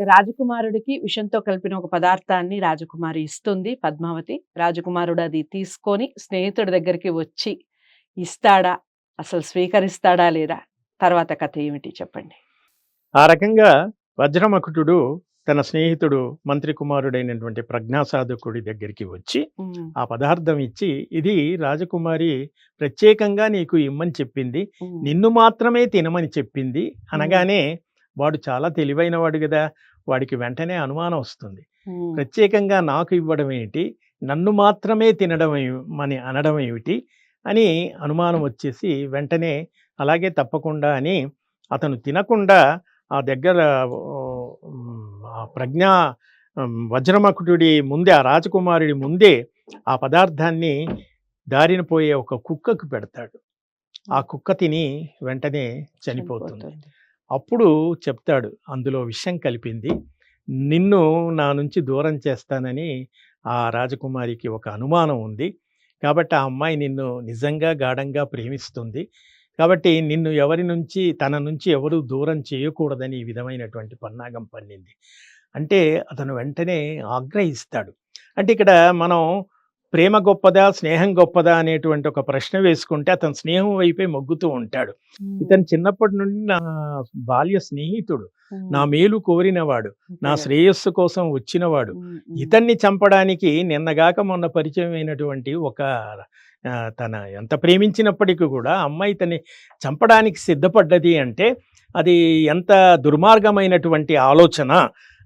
రాజకుమారుడికి విషంతో కలిపిన ఒక పదార్థాన్ని రాజకుమారి ఇస్తుంది పద్మావతి. రాజకుమారుడు అది తీసుకొని స్నేహితుడి దగ్గరికి వచ్చి ఇస్తాడా? అసలు స్వీకరిస్తాడా లేదా? తర్వాత కథ ఏమిటి చెప్పండి? ఆ రకంగా వజ్రమకుటుడు తన స్నేహితుడు మంత్రి కుమారుడైనటువంటి ప్రజ్ఞాసాధకుడి దగ్గరికి వచ్చి హ్మ్. ఆ పదార్థం ఇచ్చి, ఇది రాజకుమారి ప్రత్యేకంగా నీకు ఇమ్మని చెప్పింది, హ్మ్. నిన్ను మాత్రమే తినమని చెప్పింది అనగానే వాడు చాలా తెలివైనవాడు గదా! వాడికి వెంటనే అనుమానం వస్తుంది. హ్మ్. ప్రత్యేకంగా నాకు ఇవ్వడం ఏంటి? నన్ను మాత్రమే తినడం మని అనడం ఏమిటి? అని అనుమానం వచ్చేసి వెంటనే అలాగే తప్పకుండా అని అతను తినకుండా ఆ దగ్గర ఆ వజ్రమకుటుడి ముందే, ఆ రాజకుమారుడి ముందే ఆ పదార్థాన్ని దారిన పోయే ఒక కుక్కకు పెడతాడు. ఆ కుక్క తిని వెంటనే చనిపోతుంది. చనిపోతుంది. అప్పుడు చెప్తాడు, అందులో విషం కలిపింది. నిన్ను నా నుంచి దూరం చేస్తానని ఆ రాజకుమారికి ఒక అనుమానం ఉంది. కాబట్టి ఆ అమ్మాయి నిన్ను నిజంగా గాఢంగా ప్రేమిస్తుంది. కాబట్టి నిన్ను తన నుంచి ఎవరు దూరం చేయకూడదని ఈ విధమైనటువంటి పన్నాగం పన్నింది. అంటే అతను వెంటనే ఆగ్రహిస్తాడు. అంటే ఇక్కడ మనం ప్రేమ గొప్పదా? స్నేహం గొప్పదా? అనేటువంటి ఒక ప్రశ్న వేసుకుంటే అతను స్నేహం వైపే మొగ్గుతూ ఉంటాడు. ఇతను చిన్నప్పటి నుండి నా బాల్య స్నేహితుడు, నా మేలు కోరినవాడు, నా శ్రేయస్సు కోసం వచ్చినవాడు. ఇతన్ని చంపడానికి నిన్నగాక మొన్న పరిచయమైనటువంటి ఒక తన ఎంత ప్రేమించినప్పటికీ కూడా అమ్మాయి ఇతన్ని చంపడానికి సిద్ధపడ్డది అంటే అది ఎంత దుర్మార్గమైనటువంటి ఆలోచన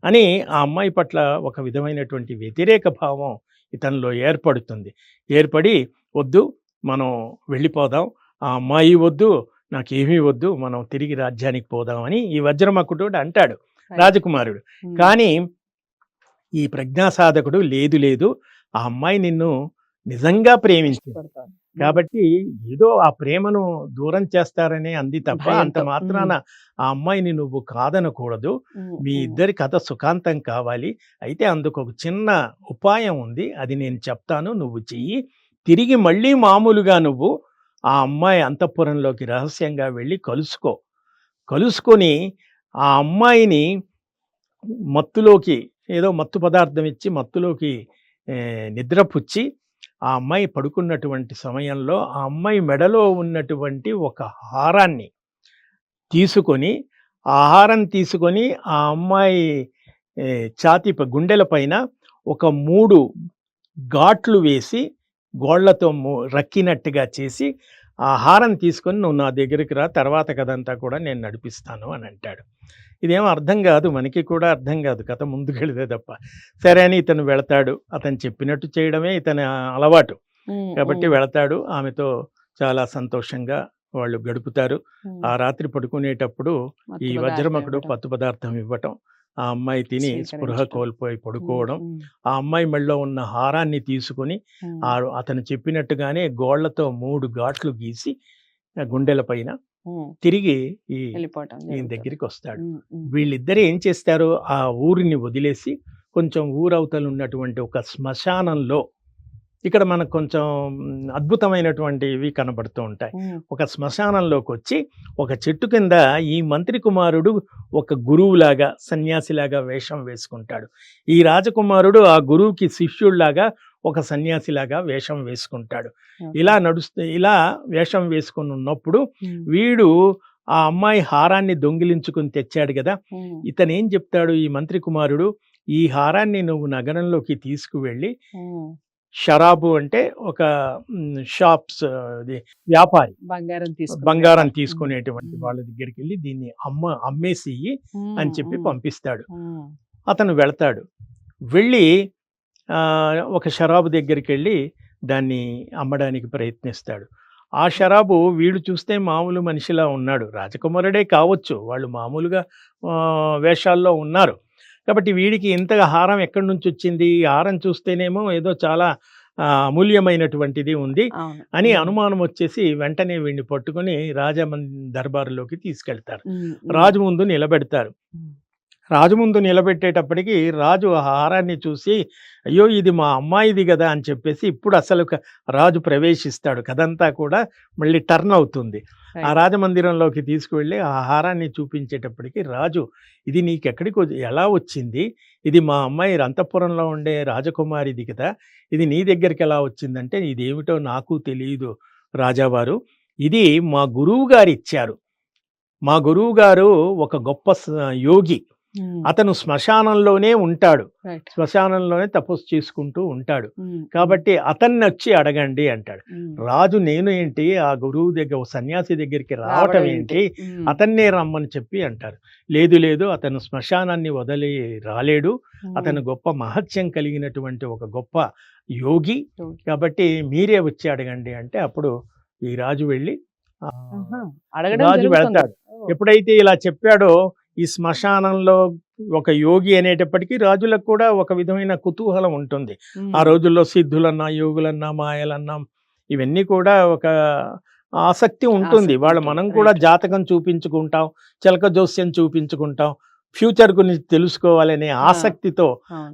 అని ఆ అమ్మాయి పట్ల ఒక విధమైనటువంటి వ్యతిరేక భావం ఇతనిలో ఏర్పడుతుంది. ఏర్పడి వద్దు, మనం వెళ్ళిపోదాం, ఆ అమ్మాయి వద్దు, నాకేమీ వద్దు, మనం తిరిగి రాజ్యానికి పోదామని ఈ వజ్రమకుటుడు అంటాడు రాజకుమారుడు. కానీ ఈ ప్రజ్ఞాసాధకుడు లేదు లేదు, ఆ అమ్మాయి నిన్ను నిజంగా ప్రేమించింది కాబట్టి ఏదో ఆ ప్రేమను దూరం చేస్తారనే అంది తప్ప అంత మాత్రాన ఆ అమ్మాయిని నువ్వు కాదనకూడదు. మీ ఇద్దరి కథ సుఖాంతం కావాలి. అయితే అందుకు ఒక చిన్న ఉపాయం ఉంది, అది నేను చెప్తాను, నువ్వు చెయ్యి. తిరిగి మళ్ళీ మామూలుగా నువ్వు ఆ అమ్మాయి అంతఃపురంలోకి రహస్యంగా వెళ్ళి కలుసుకొని ఆ అమ్మాయిని మత్తులోకి, ఏదో మత్తు పదార్థం ఇచ్చి మత్తులోకి నిద్రపుచ్చి ఆ అమ్మాయి పడుకున్నటువంటి సమయంలో ఆ అమ్మాయి మెడలో ఉన్నటువంటి ఒక హారాన్ని తీసుకొని, ఆ హారం తీసుకొని ఆ అమ్మాయి గుండెల పైన ఒక 3 ఘాట్లు వేసి గోళ్లతో రక్కినట్టుగా చేసి ఆ హారం తీసుకొని నువ్వు నా దగ్గరికి రా, తర్వాత కథంతా కూడా నేను నడిపిస్తాను అని అంటాడు. ఇదేమో అర్థం కాదు, మనకి కూడా అర్థం కాదు కథ ముందుకెళితే తప్ప. సరే అని ఇతను వెళతాడు, అతను చెప్పినట్టు చేయడమే ఇతని అలవాటు కాబట్టి వెళతాడు. ఆమెతో చాలా సంతోషంగా వాళ్ళు గడుపుతారు. ఆ రాత్రి పడుకునేటప్పుడు ఈ వజ్రమకుడు పత్తు పదార్థం ఇవ్వటం, ఆ అమ్మాయి తిని స్పృహ కోల్పోయి పడుకోవడం, ఆ అమ్మాయి మెడలో ఉన్న హారాన్ని తీసుకుని అతను చెప్పినట్టుగానే గోళ్లతో 3 ఘాట్లు గీసి గుండెల పైన తిరిగి ఈయన దగ్గరికి వస్తాడు. వీళ్ళిద్దరు ఏం చేస్తారు, ఆ ఊరిని వదిలేసి కొంచెం ఊరవతలు ఉన్నటువంటి ఒక శ్మశానంలో, ఇక్కడ మనకు కొంచెం అద్భుతమైనటువంటివి కనబడుతూ ఉంటాయి. ఒక శ్మశానంలోకి వచ్చి ఒక చెట్టు కింద ఈ మంత్రి కుమారుడు ఒక గురువులాగా, సన్యాసిలాగా వేషం వేసుకుంటాడు. ఈ రాజకుమారుడు ఆ గురువుకి శిష్యుల్లాగా ఒక సన్యాసిలాగా వేషం వేసుకుంటాడు. ఇలా వేషం వేసుకుని ఉన్నప్పుడు వీడు ఆ అమ్మాయి హారాన్ని దొంగిలించుకుని తెచ్చాడు కదా, ఇతను ఏం చెప్తాడు ఈ మంత్రి కుమారుడు, ఈ హారాన్ని నువ్వు నగరంలోకి తీసుకువెళ్ళి షరాబు అంటే ఒక షాప్స్ వ్యాపారి, బంగారం తీసుకునేటువంటి వాళ్ళ దగ్గరికి వెళ్ళి దీన్ని అమ్మేసి అని చెప్పి పంపిస్తాడు. అతను వెళతాడు, వెళ్ళి ఒక షరాబు దగ్గరికి వెళ్ళి దాన్ని అమ్మడానికి ప్రయత్నిస్తాడు. ఆ షరాబు వీడు చూస్తే మామూలు మనిషిలా ఉన్నాడు, రాజకుమారుడే కావచ్చు, వాళ్ళు మామూలుగా వేషాల్లో ఉన్నారు కాబట్టి వీడికి ఇంతగా హారం ఎక్కడి నుంచి వచ్చింది, ఈ హారం చూస్తేనేమో ఏదో చాలా అమూల్యమైనటువంటిది ఉంది అని అనుమానం వచ్చేసి వెంటనే వీడిని పట్టుకొని దర్బారులోకి తీసుకెళ్తారు. రాజు ముందు నిలబెడతారు. రాజు ముందు నిలబెట్టేటప్పటికి రాజు ఆ హారాన్ని చూసి, అయ్యో ఇది మా అమ్మాయిది కదా అని చెప్పేసి ఇప్పుడు అసలు రాజు ప్రవేశిస్తాడు. కథంతా కూడా మళ్ళీ టర్న్ అవుతుంది. ఆ రాజమందిరంలోకి తీసుకువెళ్ళి ఆ హారాన్ని చూపించేటప్పటికి రాజు, ఇది నీకెక్కడికి ఎలా వచ్చింది, ఇది మా అమ్మాయి అంతఃపురంలో ఉండే రాజకుమారిది కదా, ఇది నీ దగ్గరికి ఎలా వచ్చిందంటే, ఇదేమిటో నాకు తెలియదు రాజావారు, ఇది మా గురువు గారు ఇచ్చారు. మా గురువు గారు ఒక గొప్ప యోగి, అతను శ్మశానంలోనే ఉంటాడు, శ్మశానంలోనే తపస్సు చేసుకుంటూ ఉంటాడు, కాబట్టి అతన్ని వచ్చి అడగండి అంటాడు. రాజు నేను ఏంటి ఆ గురువు దగ్గర సన్యాసి దగ్గరికి రావటం ఏంటి, అతన్నే రమ్మని చెప్పి అంటారు. లేదు లేదు, అతను శ్మశానాన్ని వదిలి రాలేడు, అతను గొప్ప మహత్యం కలిగినటువంటి ఒక గొప్ప యోగి, కాబట్టి మీరే వచ్చి అడగండి అంటే అప్పుడు ఈ రాజు వెళ్ళి రాజు వెళ్తాడు. ఎప్పుడైతే ఇలా చెప్పాడో ఈ శ్మశానంలో ఒక యోగి అనేటప్పటికీ రాజులకు కూడా ఒక విధమైన కుతూహలం ఉంటుంది. ఆ రోజుల్లో సిద్ధులన్నా, యోగులన్నా, మాయలన్నా ఇవన్నీ కూడా ఒక ఆసక్తి ఉంటుంది. మనం కూడా జాతకం చూపించుకుంటాం, చిలక జోస్యం చూపించుకుంటాం, ఫ్యూచర్ గురించి తెలుసుకోవాలనే ఆసక్తితో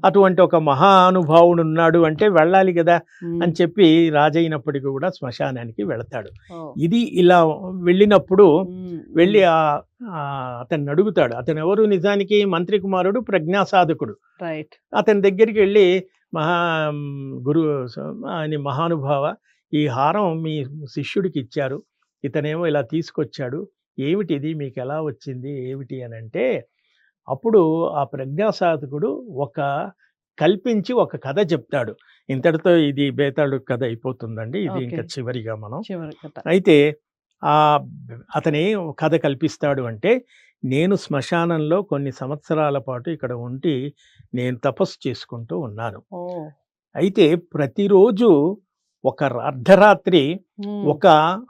అటువంటి ఒక మహానుభావుడు ఉన్నాడు అంటే వెళ్ళాలి కదా అని చెప్పి రాజైనప్పటికీ కూడా శ్మశానానికి వెళతాడు. ఇది ఇలా వెళ్ళినప్పుడు వెళ్ళి అతన్ని అడుగుతాడు. అతను ఎవరు, నిజానికి మంత్రి కుమారుడు, ప్రజ్ఞాసాధకుడు. అతని దగ్గరికి వెళ్ళి మహానుభావ, ఈ హారం మీ శిష్యుడికి ఇచ్చారు, ఇతనేమో ఇలా తీసుకొచ్చాడు, ఏమిటిది, మీకు ఎలా వచ్చింది ఏమిటి అని అంటే అప్పుడు ఆ ప్రజ్ఞాసాధకుడు కల్పించి ఒక కథ చెప్తాడు. ఇంతటితో ఇది బేతాళు కథ అయిపోతుందండి, ఇది ఇంకా చివరిగా మనం. అయితే అతని కథ కల్పిస్తాడు అంటే, నేను శ్మశానంలో కొన్ని సంవత్సరాల పాటు ఇక్కడ ఉండి నేను తపస్సు చేసుకుంటూ ఉన్నాను. అయితే ప్రతిరోజు ఒక అర్ధరాత్రి ఒక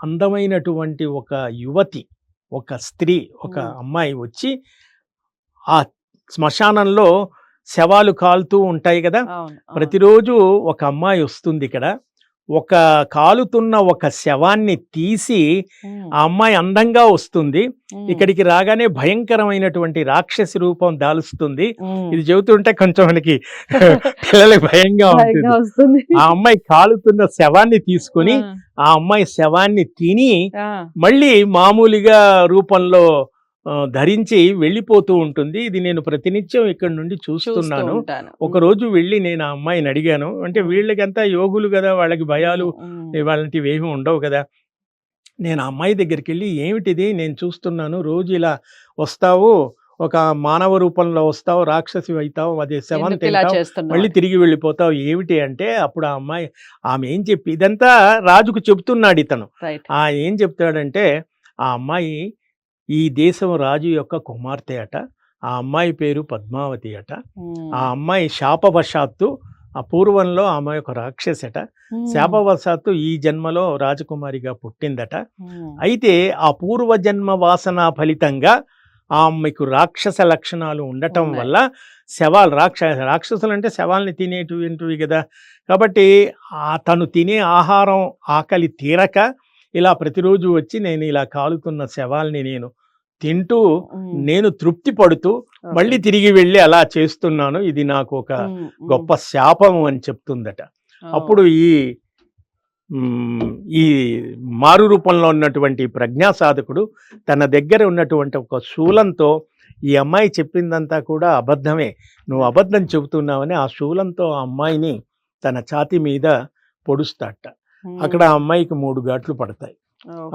అందమైనటువంటి ఒక యువతి, ఒక స్త్రీ, ఒక అమ్మాయి వచ్చి ఆ శ్మశానంలో శవాలు కాలుతూ ఉంటాయి కదా, ప్రతిరోజు ఒక అమ్మాయి వస్తుంది ఇక్కడ, ఒక కాలుతున్న ఒక శవాన్ని తీసి ఆ అమ్మాయి అందంగా వస్తుంది, ఇక్కడికి రాగానే భయంకరమైనటువంటి రాక్షసి రూపం దాలుస్తుంది. ఇది చెబుతుంటే కొంచెం మనకి పిల్లలకి భయంగా ఉంటుంది. ఆ అమ్మాయి కాలుతున్న శవాన్ని తీసుకుని ఆ అమ్మాయి శవాన్ని తిని మళ్ళీ మామూలుగా రూపంలో ధరించి వెళ్ళిపోతూ ఉంటుంది. ఇది నేను ప్రతినిత్యం ఇక్కడ నుండి చూస్తున్నాను. ఒకరోజు వెళ్ళి నేను ఆ అమ్మాయిని అడిగాను, అంటే వీళ్ళకంతా యోగులు కదా, వాళ్ళకి భయాలు వాళ్ళంటివి ఏమి ఉండవు కదా. నేను ఆ అమ్మాయి దగ్గరికి వెళ్ళి, ఏమిటిది నేను చూస్తున్నాను, రోజు ఇలా వస్తావు, ఒక మానవ రూపంలో వస్తావు, రాక్షసి అవుతావు, అదే శవం తింటావు, మళ్ళీ తిరిగి వెళ్ళిపోతావు, ఏమిటి అంటే అప్పుడు ఆ అమ్మాయి ఆమె ఏం చెప్పి ఇదంతా రాజుకు చెప్తున్నాడు ఇతను. ఏం చెప్తాడంటే, ఆ అమ్మాయి ఈ దేశం రాజు యొక్క కుమార్తె అట, ఆ అమ్మాయి పేరు పద్మావతి అట, ఆ అమ్మాయి శాపవశాత్తు పూర్వంలో ఆమె ఒక రాక్షసట, శాపవశాత్తు ఈ జన్మలో రాజకుమారిగా పుట్టిందట. అయితే ఆ పూర్వజన్మ వాసన ఫలితంగా ఆమెకు రాక్షస లక్షణాలు ఉండటం వల్ల శవాలు, రాక్షసులు అంటే శవాల్ని తినేటువంటివి కదా, కాబట్టి తను తినే ఆహారం ఆకలి తీరక ఇలా ప్రతిరోజు వచ్చి నేను ఇలా కాలుతున్న శవాల్ని నేను తింటూ నేను తృప్తి పడుతూ మళ్ళీ తిరిగి వెళ్ళి అలా చేస్తున్నాను, ఇది నాకు ఒక గొప్ప శాపము అని చెప్తుందట. అప్పుడు ఈ మారు రూపంలో ఉన్నటువంటి ప్రజ్ఞా సాధకుడు తన దగ్గర ఉన్నటువంటి ఒక శూలంతో, ఈ అమ్మాయి చెప్పిందంతా కూడా అబద్ధమే, నువ్వు అబద్ధం చెబుతున్నావని ఆ శూలంతో ఆ అమ్మాయిని తన ఛాతీ మీద పొడుస్తాట. అక్కడ ఆ అమ్మాయికి 3 ఘాట్లు పడతాయి.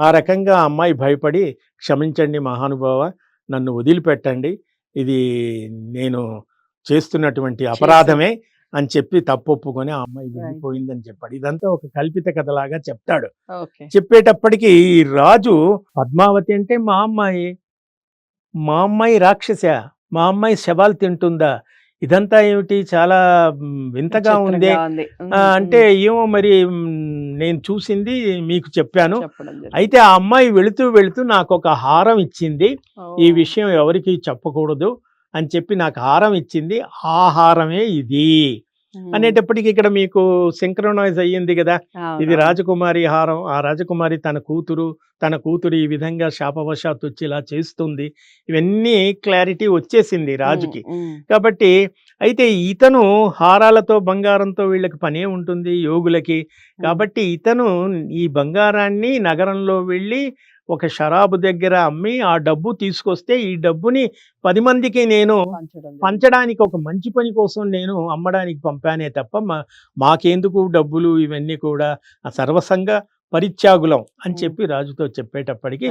ఆ రకంగా ఆ అమ్మాయి భయపడి, క్షమించండి మహానుభావ, నన్ను వదిలిపెట్టండి, ఇది నేను చేస్తున్నటువంటి అపరాధమే అని చెప్పి తప్పొప్పుకొని ఆ అమ్మాయి వెళ్ళిపోయిందని చెప్పాడు. ఇదంతా ఒక కల్పిత కథలాగా చెప్తాడు. చెప్పేటప్పటికి రాజు, పద్మావతి అంటే మా అమ్మాయి రాక్షస, మా అమ్మాయి శవాలు తింటుందా, ఇదంతా ఏమిటి, చాలా వింతగా ఉంది అంటే, ఏమో మరి నేను చూసింది మీకు చెప్పాను. అయితే ఆ అమ్మాయి వెళుతూ వెళుతూ నాకు ఒక హారం ఇచ్చింది, ఈ విషయం ఎవరికి చెప్పకూడదు అని చెప్పి నాకు హారం ఇచ్చింది, ఆ హారమే ఇది అనేటప్పటికి ఇక్కడ మీకు సింక్రనైజ్ అయ్యింది కదా, ఇది రాజకుమారి హారం, ఆ రాజకుమారి తన కూతురు ఈ విధంగా శాపవశాత్తు వచ్చి ఇలా చేస్తుంది, ఇవన్నీ క్లారిటీ వచ్చేసింది రాజుకి. కాబట్టి అయితే ఇతను హారాలతో బంగారంతో వీళ్ళకి పనే ఉంటుంది యోగులకి, కాబట్టి ఇతను ఈ బంగారాన్ని నగరంలో వెళ్ళి ఒక షరాబు దగ్గర అమ్మి ఆ డబ్బు తీసుకొస్తే ఈ డబ్బుని 10 మందికి నేను పంచడానికి ఒక మంచి పని కోసం నేను అమ్మడానికి పంపానే తప్ప మాకెందుకు డబ్బులు ఇవన్నీ కూడా సర్వసంగ పరిత్యాగులం అని చెప్పి రాజుతో చెప్పేటప్పటికి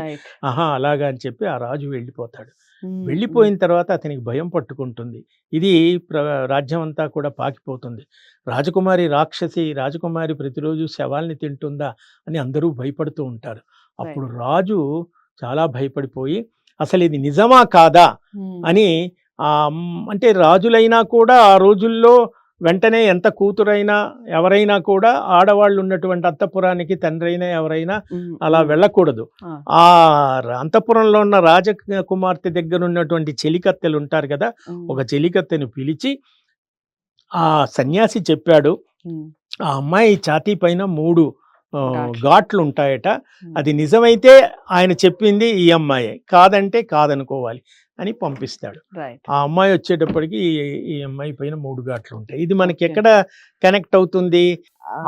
ఆహా అలాగా అని చెప్పి ఆ రాజు వెళ్ళిపోతాడు. వెళ్ళిపోయిన తర్వాత అతనికి భయం పట్టుకుంటుంది. ఇది రాజ్యం అంతా కూడా పాకిపోతుంది. రాజకుమారి ప్రతిరోజు శవాల్ని తింటుందా అని అందరూ భయపడుతూ ఉంటారు. అప్పుడు రాజు చాలా భయపడిపోయి అసలు ఇది నిజమా కాదా అని అంటే రాజులైనా కూడా ఆ రోజుల్లో వెంటనే ఎంత కూతురైనా ఎవరైనా కూడా ఆడవాళ్ళు ఉన్నటువంటి అంతఃపురానికి తండ్రి అయినా ఎవరైనా అలా వెళ్ళకూడదు. ఆ అంతఃపురంలో ఉన్న రాజకుమార్తె దగ్గర ఉన్నటువంటి చెలికత్తెలు ఉంటారు కదా, ఒక చెలికత్తెను పిలిచి ఆ సన్యాసి చెప్పాడు ఆ అమ్మాయి ఛాతీ పైన 3 ఘాట్లు ఉంటాయట, అది నిజమైతే ఆయన చెప్పింది ఈ అమ్మాయి, కాదంటే కాదనుకోవాలి అని పంపిస్తాడు. ఆ అమ్మాయి వచ్చేటప్పటికి ఈ అమ్మాయి పైన 3 ఘాట్లు ఉంటాయి. ఇది మనకి ఎక్కడ కనెక్ట్ అవుతుంది?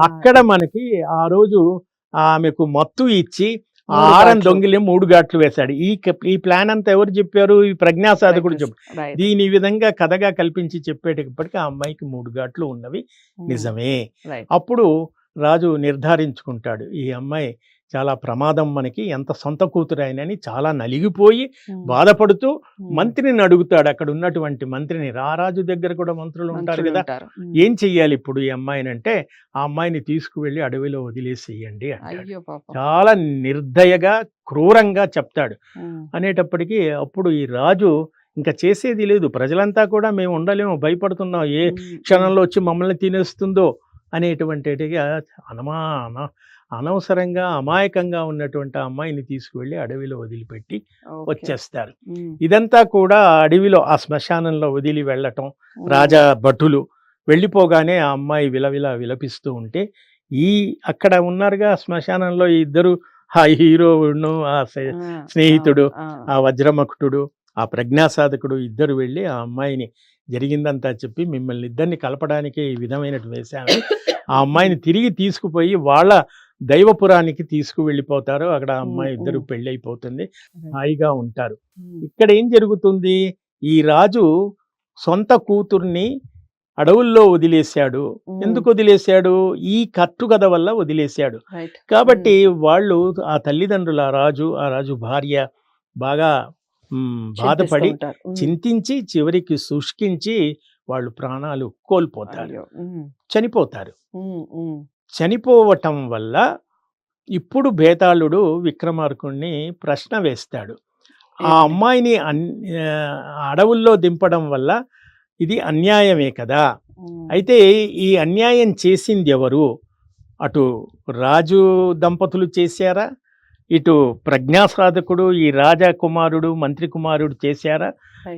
అక్కడ మనకి ఆ రోజు ఆమెకు మత్తు ఇచ్చి ఆరం దొంగిలి 3 ఘాట్లు వేశాడు. ఈ ప్లాన్ అంతా ఎవరు చెప్పారు? ఈ ప్రజ్ఞాసాధకుడు చెప్పారు. దీని ఈ విధంగా కథగా కల్పించి చెప్పేటప్పటికి ఆ అమ్మాయికి 3 ఘాట్లు ఉన్నవి నిజమే. అప్పుడు రాజు నిర్ధారించుకుంటాడు ఈ అమ్మాయి చాలా ప్రమాదం, మనకి ఎంత సొంత కూతురైనని చాలా నలిగిపోయి బాధపడుతూ మంత్రిని అడుగుతాడు. అక్కడ ఉన్నటువంటి మంత్రిని, రారాజు దగ్గర కూడా మంత్రులు ఉంటారు కదా, ఏం చెయ్యాలి ఇప్పుడు ఈ అమ్మాయిని అంటే, ఆ అమ్మాయిని తీసుకువెళ్ళి అడవిలో వదిలేసేయండి అంటాడు. చాలా నిర్దయగా క్రూరంగా చెప్తాడు. అనేటప్పటికీ అప్పుడు ఈ రాజు ఇంకా చేసేది లేదు, ప్రజలంతా కూడా మేము ఉండలేము, భయపడుతున్నాం, ఏ క్షణంలో వచ్చి మమ్మల్ని తినేస్తుందో అనేటువంటిగా అనవసరంగా అమాయకంగా ఉన్నటువంటి అమ్మాయిని తీసుకువెళ్ళి అడవిలో వదిలిపెట్టి వచ్చేస్తారు. ఇదంతా కూడా అడవిలో ఆ శ్మశానంలో వదిలి వెళ్ళటం, రాజా భటులు వెళ్ళిపోగానే ఆ అమ్మాయి విలపిస్తూ ఉంటే అక్కడ ఉన్నారుగా శ్మశానంలో ఇద్దరు, ఆ హీరోను ఆ స్నేహితుడు, ఆ వజ్రమకుటుడు, ఆ ప్రజ్ఞాసాధకుడు ఇద్దరు వెళ్ళి ఆ అమ్మాయిని జరిగిందంతా చెప్పి మిమ్మల్ని ఇద్దరిని కలపడానికి ఈ విధమైన వేశాను, ఆ అమ్మాయిని తిరిగి తీసుకుపోయి వాళ్ళ దైవపురానికి తీసుకువెళ్ళిపోతారు. అక్కడ అమ్మాయి ఇద్దరు పెళ్ళి అయిపోతుంది, హాయిగా ఉంటారు. ఇక్కడ ఏం జరుగుతుంది? ఈ రాజు సొంత కూతుర్ని అడవుల్లో వదిలేశాడు. ఎందుకు వదిలేశాడు? ఈ కట్టుకథ వల్ల వదిలేశాడు. కాబట్టి వాళ్ళు ఆ తల్లిదండ్రులు, ఆ రాజు భార్య బాగా బాధపడి చింతించి చివరికి శుష్కించి వాళ్ళు ప్రాణాలు కోల్పోతారు, చనిపోతారు. చనిపోవటం వల్ల ఇప్పుడు బేతాళుడు విక్రమార్కుణ్ణి ప్రశ్న వేస్తాడు. ఆ అమ్మాయిని అడవుల్లో దింపడం వల్ల ఇది అన్యాయమే కదా, అయితే ఈ అన్యాయం చేసింది ఎవరు? అటు రాజు దంపతులు చేశారా, ఇటు ప్రజ్ఞాసాధకుడు ఈ రాజకుమారుడు మంత్రి కుమారుడు చేశారా,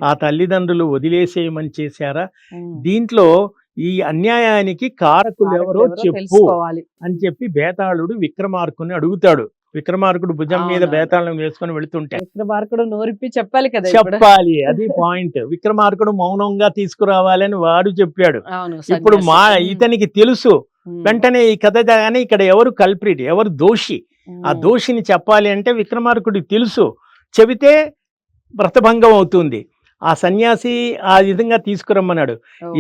ఆ తల్లిదండ్రులు వదిలేసేయమని చేశారా? దీంట్లో ఈ అన్యాయానికి కారకులు ఎవరో చెప్పు అని చెప్పి బేతాళుడు విక్రమార్కుని అడుగుతాడు. విక్రమార్కుడు భుజం మీద బేతాళం వేసుకొని వెళుతుంటే విక్రమార్కుడు నోరిప్పి చెప్పాలి కదా, చెప్పాలి, అది పాయింట్. విక్రమార్కుడు మౌనంగా తీసుకురావాలని వాడు చెప్పాడు. ఇప్పుడు ఇతనికి తెలుసు వెంటనే ఈ కథ, కానీ ఇక్కడ ఎవరు కల్ప్రిట్, ఎవరు దోషి, ఆ దోషిని చెప్పాలి అంటే విక్రమార్కుడికి తెలుసు, చెబితే వ్రతభంగం అవుతుంది. ఆ సన్యాసి ఆ విధంగా తీసుకురమ్మన్నాడు.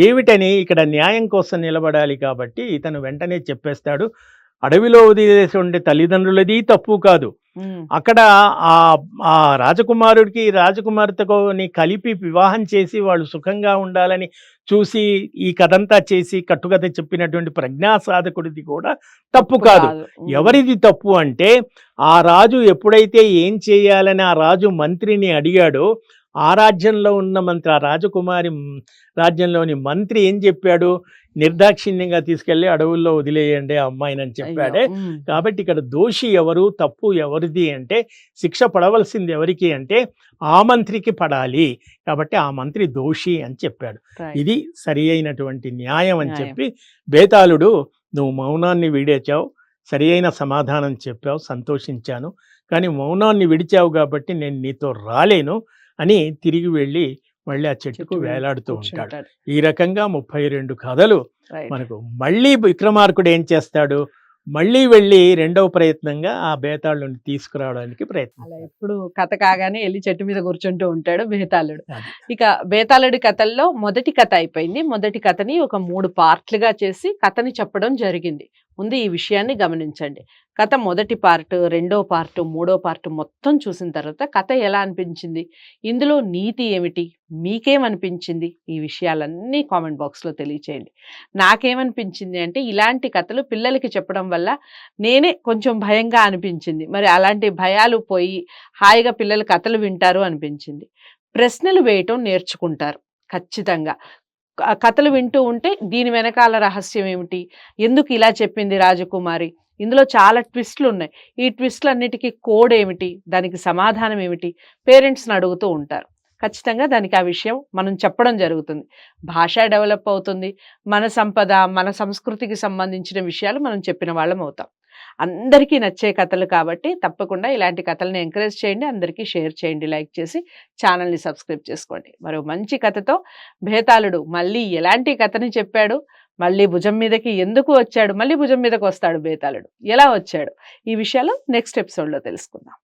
ఏమిటని ఇక్కడ న్యాయం కోసం నిలబడాలి కాబట్టి ఇతను వెంటనే చెప్పేస్తాడు, అడవిలో వదిలేసే తల్లిదండ్రులది తప్పు కాదు, అక్కడ ఆ రాజకుమారుడికి రాజకుమార్తెకు కలిపి వివాహం చేసి వాళ్ళు సుఖంగా ఉండాలని చూసి ఈ కథంతా చేసి కట్టుకథ చెప్పినటువంటి ప్రజ్ఞాసాధకుడిది కూడా తప్పు కాదు. ఎవరిది తప్పు అంటే, ఆ రాజు ఎప్పుడైతే ఏం చేయాలని ఆ రాజు మంత్రిని అడిగాడో, ఆ రాజ్యంలో ఉన్న మంత్రి, ఆ రాజకుమారి రాజ్యంలోని మంత్రి ఏం చెప్పాడు? నిర్దాక్షిణ్యంగా తీసుకెళ్లి అడవుల్లో వదిలేయండి ఆ అమ్మాయిని అని చెప్పాడే. కాబట్టి ఇక్కడ దోషి ఎవరు, తప్పు ఎవరిది అంటే, శిక్ష పడవలసింది ఎవరికి అంటే ఆ మంత్రికి పడాలి, కాబట్టి ఆ మంత్రి దోషి అని చెప్పాడు. ఇది సరి అయినటువంటి న్యాయం అని చెప్పి, బేతాళుడు నువ్వు మౌనాన్ని వీడేచావు, సరి అయిన సమాధానం చెప్పావు, సంతోషించాను, కానీ మౌనాన్ని విడిచావు కాబట్టి నేను నీతో రాలేను అని తిరిగి వెళ్ళి మళ్ళీ ఆ చెట్టుకు వేలాడుతూ ఉంటాడు. ఈ రకంగా 32 కథలు మనకు. మళ్ళీ విక్రమార్కుడు ఏం చేస్తాడు? మళ్ళీ వెళ్ళి రెండవ ప్రయత్నంగా ఆ బేతాళుని తీసుకురావడానికి అలా ప్రయత్నిస్తాడు. ఎప్పుడు కథ కాగానే ఎళ్లి చెట్టు మీద కూర్చుంటూ ఉంటాడు బేతాళుడు. అది. ఇక బేతాళుడి కథల్లో మొదటి కథ అయిపోయింది. మొదటి కథని ఒక 3 పార్ట్‌లుగా చేసి కథని చెప్పడం జరిగింది. ముందు ఈ విషయాన్ని గమనించండి. కథ మొదటి పార్ట్, రెండో పార్ట్, మూడో పార్ట్ మొత్తం చూసిన తర్వాత కథ ఎలా అనిపించింది? ఇందులో నీతి ఏమిటి? మీకేమనిపించింది? ఈ విషయాలన్నీ కామెంట్ బాక్స్‌లో తెలియచేయండి. నాకేమనిపించింది అంటే ఇలాంటి కథలు పిల్లలకి చెప్పడం వల్ల నేనే కొంచెం భయంగా అనిపించింది. మరి అలాంటి భయాలు పోయి హాయిగా పిల్లలు కథలు వింటారు అనిపించింది. ప్రశ్నలు వేయటం నేర్చుకుంటారు ఖచ్చితంగా. కథలు వింటూ ఉంటే దీని వెనకాల రహస్యం ఏమిటి? ఎందుకు ఇలా చెప్పింది రాజకుమారి? ఇందులో చాలా ట్విస్ట్‌లున్నాయి. ఈ ట్విస్ట్‌లన్నిటికి కోడ్ ఏమిటి? దానికి సమాధానం ఏమిటి? పేరెంట్స్‌ని అడుగుతూ ఉంటారు. ఖచ్చితంగా దానికి ఆ విషయం మనం చెప్పడం జరుగుతుంది. భాష డెవలప్ అవుతుంది. మన సంపద, మన సంస్కృతికి సంబంధించిన విషయాలు మనం చెప్పిన వాళ్ళం అవుతాం. అందరికీ నచ్చే కథలు కాబట్టి తప్పకుండా ఇలాంటి కథల్ని ఎంకరేజ్ చేయండి. అందరికీ షేర్ చేయండి. లైక్ చేసి ఛానల్‌ని సబ్స్క్రైబ్ చేసుకోండి. మరో మంచి కథతో బేతాళుడు మళ్ళీ ఎలాంటి కథని చెప్పాడు? మళ్ళీ భుజం మీదకి ఎందుకు వచ్చాడు? మళ్ళీ భుజం మీదకి వస్తాడు బేతాళుడు. ఎలా వచ్చాడు? ఈ విషయాలు నెక్స్ట్ ఎపిసోడ్‌లో తెలుసుకుందాం.